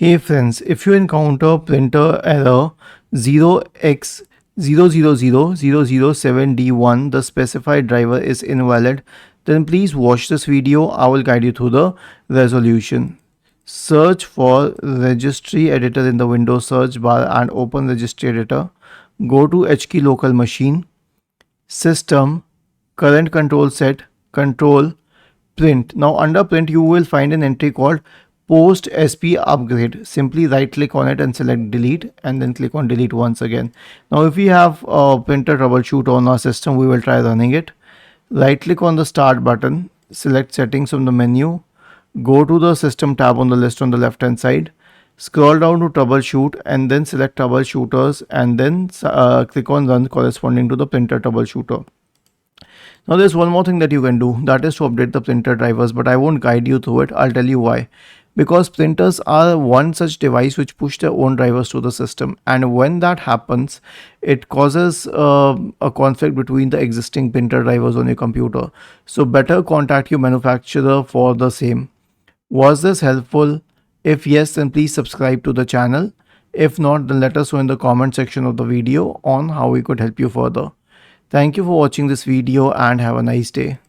Hey friends, if you encounter printer error 0x000007d1, the specified driver is invalid, then please watch this video. I will guide you through the resolution. Search for registry editor in the Windows search bar and open registry editor. Go to HKey local machine, system, current control set, control, print. Now under print you will find an entry called post SP upgrade. Simply right click on it and select delete and then click on delete once again. Now if we have a printer troubleshoot on our system, we will try running it. Right click on the start button, select settings from the menu, go to the system tab on the list on the left hand side, scroll down to troubleshoot and then select troubleshooters and then click on run corresponding to the printer troubleshooter. Now there's one more thing that you can do, that is to update the printer drivers, but I won't guide you through it. I'll tell you why. Because printers are one such device which push their own drivers to the system, and when that happens it causes a conflict between the existing printer drivers on your computer. So better contact your manufacturer for the same. Was this helpful? If yes, then please subscribe to the channel. If not, then let us know in the comment section of the video on how we could help you further. Thank you for watching this video and have a nice day.